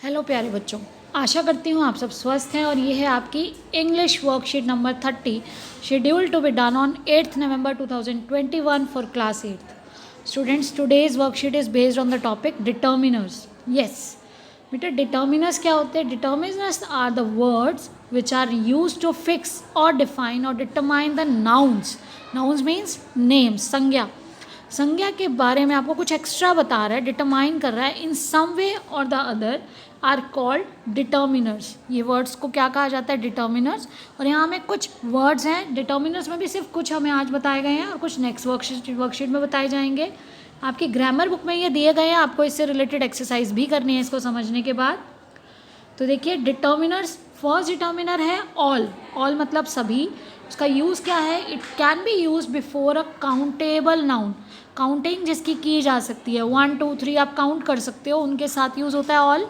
Hello प्यारे बच्चों, आशा करती हूँ आप सब स्वस्थ हैं और ये है आपकी English worksheet number 30 scheduled to be done on 8th November 2021 for class 8th। Students, today's worksheet is based on the topic determiners. Yes बेटा, डिटर्मिनर्स क्या होते हैं? Determiners are the words which are use to fix और define और determine the nouns. Nouns means names, संज्ञा। संज्ञा के बारे में आपको कुछ एक्स्ट्रा बता रहा है, डिटरमाइन कर रहा है, इन सम वे और the other are called determiners. ये वर्ड्स को क्या कहा जाता है? डिटर्मिनर्स। और यहाँ हमें कुछ वर्ड्स हैं डिटर्मिनर्स में भी, सिर्फ कुछ हमें आज बताए गए हैं और कुछ नेक्स्ट वर्कशीट में बताए जाएंगे। आपकी ग्रामर बुक में ये दिए गए हैं, आपको इससे रिलेटेड एक्सरसाइज भी करनी है इसको समझने के बाद। तो देखिए डिटर्मिनर्स, फर्स्ट डिटर्मिनर है ऑल। ऑल मतलब सभी। उसका यूज़ क्या है? It can be use before a countable noun. Counting जिसकी की जा सकती है, 1 2 3 आप काउंट कर सकते हो, उनके साथ यूज़ होता है ऑल।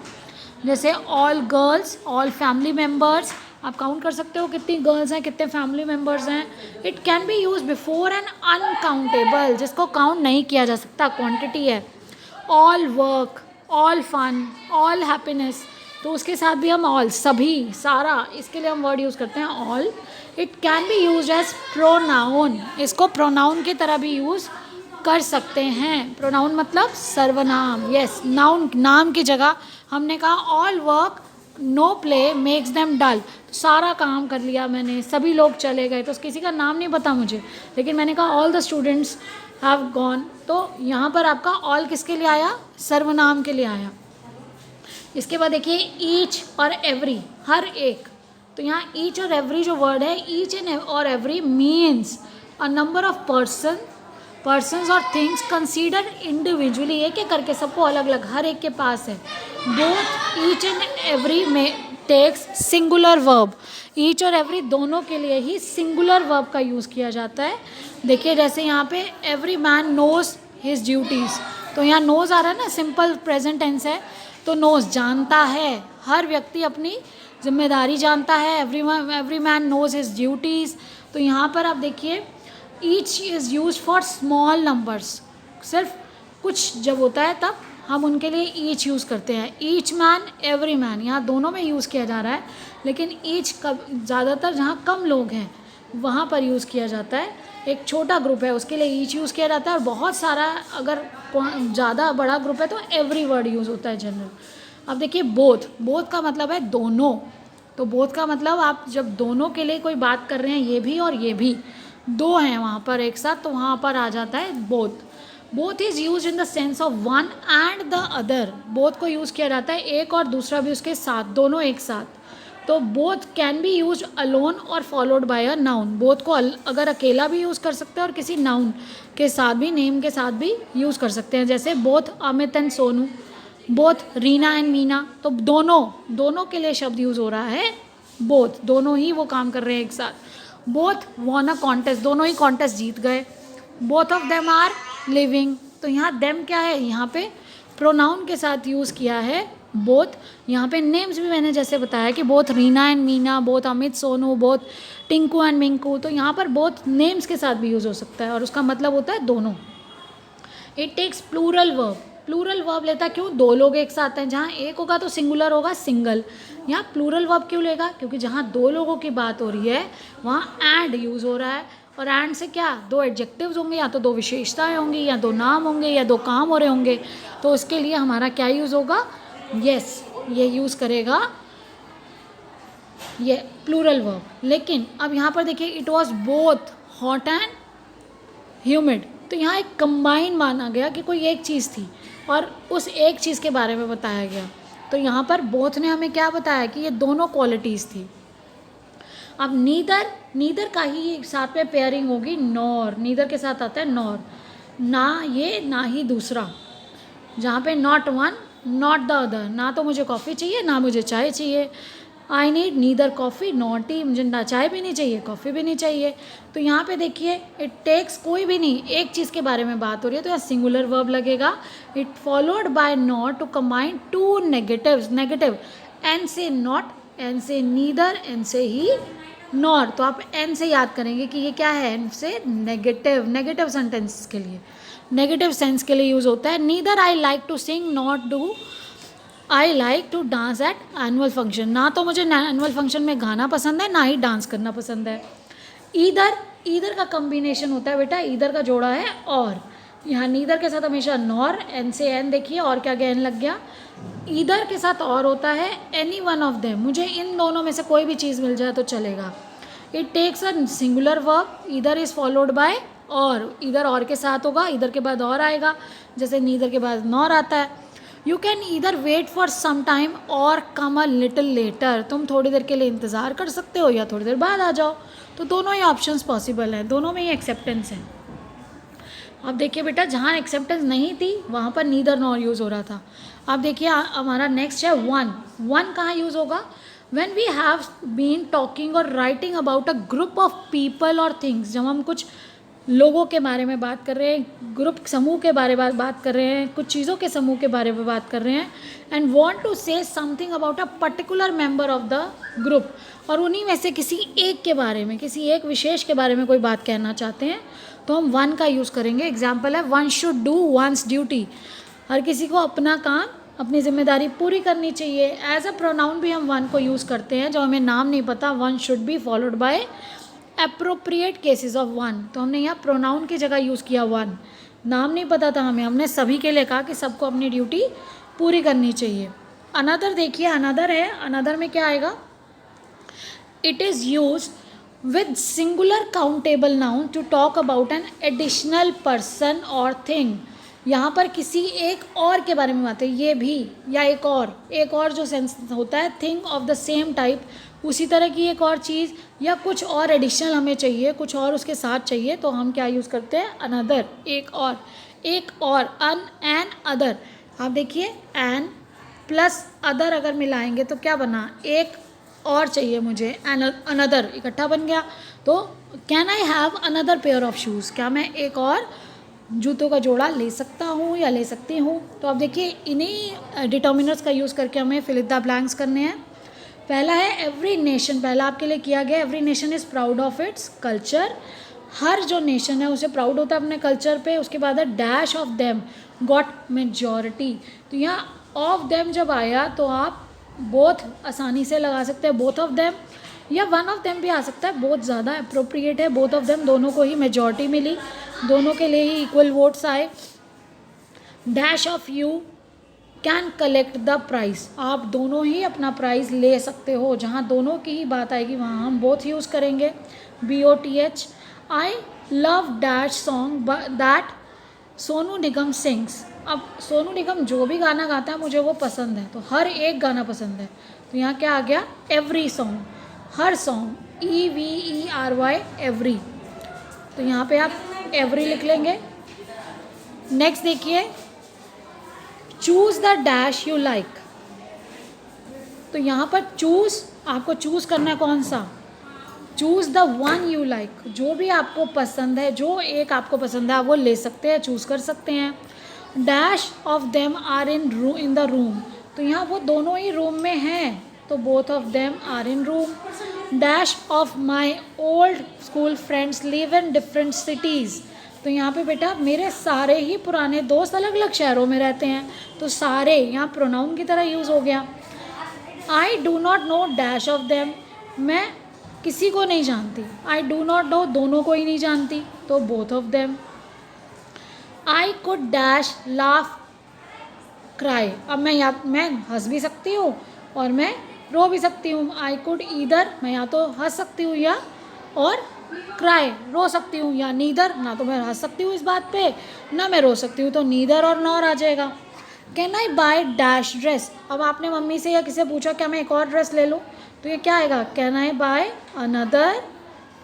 जैसे all girls, all family members, आप काउंट कर सकते हो कितनी गर्ल्स हैं, कितने फैमिली मेम्बर्स हैं। It can be use before an uncountable, जिसको काउंट नहीं किया जा सकता, क्वांटिटी है। All work, all fun, all happiness, तो उसके साथ भी हम ऑल, सभी, सारा, इसके लिए हम वर्ड यूज़ करते हैं all. It can be use as pronoun, इसको प्रोनाउन की तरह भी यूज़ कर सकते हैं। प्रोनाउन मतलब सर्वनाम। यस, नाउन, नाम की जगह हमने कहा all work no play makes them dull, तो सारा काम कर लिया मैंने, सभी लोग चले गए, तो किसी का नाम नहीं पता मुझे, लेकिन मैंने कहा all the students have gone, तो यहाँ पर आपका ऑल किसके लिए आया? सर्वनाम के लिए आया। इसके बाद देखिए ईच और एवरी, हर एक। तो यहाँ ईच और एवरी जो वर्ड है, ईच एंड और every means a number of persons और थिंग्स कंसीडर इंडिविजुअली, एक एक करके, सबको अलग अलग, हर एक के पास है। बोथ ईच एंड एवरी में टेक्स सिंगुलर वर्ब। ईच और एवरी दोनों के लिए ही सिंगुलर वर्ब का यूज़ किया जाता है। देखिए जैसे यहाँ पे every man knows his duties, तो यहाँ नोज आ रहा है ना, सिंपल प्रेजेंट टेंस है, तो नोज जानता है, हर व्यक्ति अपनी जिम्मेदारी जानता है। Every man knows his duties, तो यहाँ पर आप देखिए each is use for small numbers, सिर्फ कुछ जब होता है तब हम उनके लिए ईच यूज़ करते हैं। ईच मैन, एवरी मैन, यहाँ दोनों में यूज़ किया जा रहा है, लेकिन ईच कब ज़्यादातर जहाँ कम लोग हैं वहाँ पर यूज़ किया जाता है। एक छोटा ग्रुप है उसके लिए ईच यूज़ किया जाता है, और बहुत सारा अगर ज़्यादा बड़ा ग्रुप है तो एवरी वर्ड यूज़ होता है जनरल। अब देखिए बोथ, बोथ का मतलब है दोनों, तो बोथ का मतलब आप जब दोनों के लिए कोई बात कर रहे हैं, ये भी और ये भी, दो हैं वहाँ पर एक साथ, तो वहाँ पर आ जाता है both. Both is use in the sense of one and the other. Both को यूज़ किया जाता है एक और दूसरा भी उसके साथ, दोनों एक साथ। तो both can be use alone और followed by a noun. Both को अगर अकेला भी यूज़ कर सकते हैं और किसी नाउन के साथ भी, नेम के साथ भी यूज़ कर सकते हैं। जैसे both Amit and Sonu, both Reena and Meena, तो दोनों के लिए शब्द यूज़ हो रहा है बोथ, दोनों ही वो काम कर रहे हैं एक साथ। बोथ वॉन अ कॉन्टेस्ट, दोनों ही कॉन्टेस्ट जीत गए। Both of them are living, तो यहाँ देम क्या है? यहाँ पे प्रोनाउन के साथ यूज़ किया है बोथ। यहाँ पे नेम्स भी मैंने जैसे बताया कि both Reena and Meena, both Amit Sonu, both Tinku and Minku, तो यहाँ पर बोथ नेम्स के साथ भी यूज़ हो सकता है और उसका मतलब होता है दोनों। It takes plural verb, plural verb लेता क्यों? दो लोग एक साथ हैं, जहाँ एक होगा तो सिंगुलर होगा सिंगल। यहाँ प्लूरल वर्ब क्यों लेगा? क्योंकि जहाँ दो लोगों की बात हो रही है वहाँ एंड यूज़ हो रहा है, और एंड से क्या, दो एडजेक्टिव्स होंगे, या तो दो विशेषताएं होंगी, या दो नाम होंगे, या दो काम हो रहे होंगे, तो उसके लिए हमारा क्या यूज़ होगा? यस, ये यूज़ करेगा ये प्लूरल वर्ब। लेकिन अब यहाँ पर देखिए it was both hot and humid, तो यहाँ एक कंबाइन माना गया कि कोई एक चीज़ थी और उस एक चीज़ के बारे में बताया गया। तो यहाँ पर बोथ ने हमें क्या बताया कि ये दोनों क्वालिटीज़ थी। अब नीदर का ही साथ में पेयरिंग होगी नॉर, नीदर के साथ आता है नॉर, ना ये ना ही दूसरा, जहाँ पे not one not the other, ना तो मुझे कॉफ़ी चाहिए ना मुझे चाय चाहिए। I need neither coffee not T, मुझे ना चाय भी नहीं चाहिए कॉफ़ी भी नहीं चाहिए। तो यहाँ पे देखिए इट टेक्स, कोई भी नहीं, एक चीज़ के बारे में बात हो रही है तो यहाँ सिंगुलर वर्ब लगेगा। It followed by not to combine two negatives, negative, N से नॉट, एन से नीदर, एन से ही नॉर, तो आप एन से याद करेंगे कि ये क्या है? एन से नेगेटिव, नेगेटिव सेंटेंस के लिए, नेगेटिव सेंस के लिए यूज़ होता है। Neither I like to sing not do I like to dance at annual function, ना तो मुझे एनुअल फंक्शन में गाना पसंद है ना ही डांस करना पसंद है। ईदर, ईदर का कम्बिनेशन होता है बेटा, ईदर का जोड़ा है और, यहाँ नीदर के साथ हमेशा नॉर, एन से एन देखिए और क्या एन लग गया। ईदर के साथ और होता है एनी वन ऑफ देम, मुझे इन दोनों में से कोई भी चीज़ मिल जाए तो चलेगा। It takes a singular verb, either is followed by or, either और के साथ होगा, इधर के बाद और आएगा, जैसे नीदर के बाद नॉर आता है। You can either wait for some time or come a little letter, तुम थोड़ी देर के लिए इंतज़ार कर सकते हो या थोड़ी देर बाद आ जाओ, तो दोनों ही ऑप्शंस पॉसिबल हैं, दोनों में ही एक्सेप्टेंस है। अब देखिए बेटा, जहाँ एक्सेप्टेंस नहीं थी वहाँ पर नीदर नॉर यूज़ हो रहा था। अब देखिए हमारा नेक्स्ट है वन। वन कहाँ यूज़ होगा? When we have been talking और writing about a group of people और थिंग्स, जब हम कुछ लोगों के बारे में बात कर रहे हैं, ग्रुप समूह के बारे में बात कर रहे हैं, कुछ चीज़ों के समूह के बारे में बात कर रहे हैं, and want to say something about a particular member of the group, और उन्हीं में से किसी एक के बारे में, किसी एक विशेष के बारे में कोई बात कहना चाहते हैं, तो हम वन का यूज़ करेंगे। एग्जाम्पल है one should do one's duty, हर किसी को अपना काम, अपनी जिम्मेदारी पूरी करनी चाहिए। एज अ प्रोनाउन भी हम वन को यूज़ करते हैं, जब हमें नाम नहीं पता, one should be followed by appropriate cases of one, तो हमने यहाँ प्रोनाउन की जगह यूज़ किया वन। नाम नहीं पता था हमें, हमने सभी के लिए कहा कि सबको अपनी ड्यूटी पूरी करनी चाहिए। अनदर देखिए, अनदर है, अनदर में क्या आएगा? It is use with singular countable noun to talk about an additional person or thing, यहाँ पर किसी एक और के बारे में बात है, ये भी या एक और जो सेंस होता है, thing of the same type, उसी तरह की एक और चीज़ या कुछ और एडिशनल हमें चाहिए, कुछ और उसके साथ चाहिए, तो हम क्या यूज़ करते हैं? अनदर, एक और अन एन अदर। आप देखिए एन प्लस अदर अगर मिलाएंगे तो क्या बना? एक और चाहिए मुझे, अनदर इकट्ठा बन गया। तो can I have another pair of shoes, क्या मैं एक और जूतों का जोड़ा ले सकता हूँ या ले सकती हूँ? तो अब देखिए इन्हीं डिटर्मिनर्स का यूज़ करके हमें फिल इन द ब्लैंक्स करने हैं। पहला है एवरी नेशन, पहला आपके लिए किया गया, every nation is proud of its culture, हर जो नेशन है उसे प्राउड होता है अपने कल्चर पे। उसके बाद है dash of them got majority, तो यहाँ ऑफ देम जब आया तो आप बोथ आसानी से लगा सकते हैं, बोथ ऑफ देम, या वन ऑफ देम भी आ सकता है, बहुत ज़्यादा अप्रोप्रिएट है, बोथ ऑफ देम, दोनों को ही मेजॉरिटी मिली, दोनों के लिए ही इक्वल वोट्स आए। Dash of you can collect the prize, आप दोनों ही अपना प्राइज़ ले सकते हो, जहाँ दोनों की ही बात आएगी वहाँ हम बोथ यूज़ करेंगे, BOTH। I love dash song that Sonu Nigam sings, अब सोनू निगम जो भी गाना गाता है मुझे वो पसंद है, तो हर एक गाना पसंद है, तो यहाँ क्या आ गया? एवरी सॉन्ग, हर सॉन्ग, EVERY एवरी, तो यहाँ पे आप एवरी लिख लेंगे। नेक्स्ट देखिए choose the dash you like, तो यहाँ पर चूज़, आपको चूज़ करना है कौन सा? Choose the one you like, जो भी आपको पसंद है, जो एक आपको पसंद है आप वो ले सकते हैं, चूज़ कर सकते हैं। Dash of them are in the room, तो यहाँ वो दोनों ही रूम में हैं, तो both of them are in room. Dash of my old school friends live in different cities, तो यहाँ पे बेटा मेरे सारे ही पुराने दोस्त अलग अलग शहरों में रहते हैं, तो सारे यहाँ प्रोनाउन की तरह यूज़ हो गया। I do not know dash of them, मैं किसी को नहीं जानती, आई डू नॉट नो दोनों को ही नहीं जानती, तो both of them. I could dash laugh cry, अब मैं हंस भी सकती हूँ और मैं रो भी सकती हूँ। आई कुड ईदर, मैं या तो हंस सकती हूँ या और क्राई रो सकती हूँ, या नीदर, ना तो मैं हंस सकती हूँ इस बात पे ना मैं रो सकती हूँ, तो नीदर और नॉर आ जाएगा। Can I by dash dress, अब आपने मम्मी से या किसी से पूछा क्या मैं एक और ड्रेस ले लूँ, तो ये क्या आएगा? Can I buy another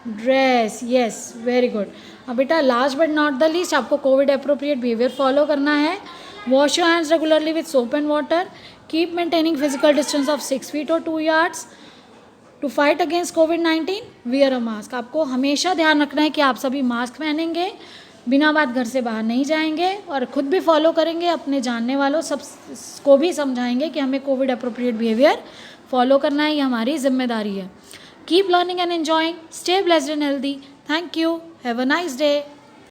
dress, yes very good. अब बेटा last but not the least, आपको कोविड अप्रोप्रिएट बिहेवियर फॉलो करना है। Wash your hands regularly with soap and water, keep maintaining physical distance of 6 feet or 2 yards। To fight against कोविड-19 wear a mask, आपको हमेशा ध्यान रखना है कि आप सभी मास्क पहनेंगे, बिना बात घर से बाहर नहीं जाएंगे, और ख़ुद भी फॉलो करेंगे, अपने जानने वालों सब को भी समझाएंगे कि हमें कोविड अप्रोप्रिएट बिहेवियर फॉलो करना है, ये हमारी जिम्मेदारी है। Keep learning and enjoying, stay blessed and healthy. Thank you, have a nice day.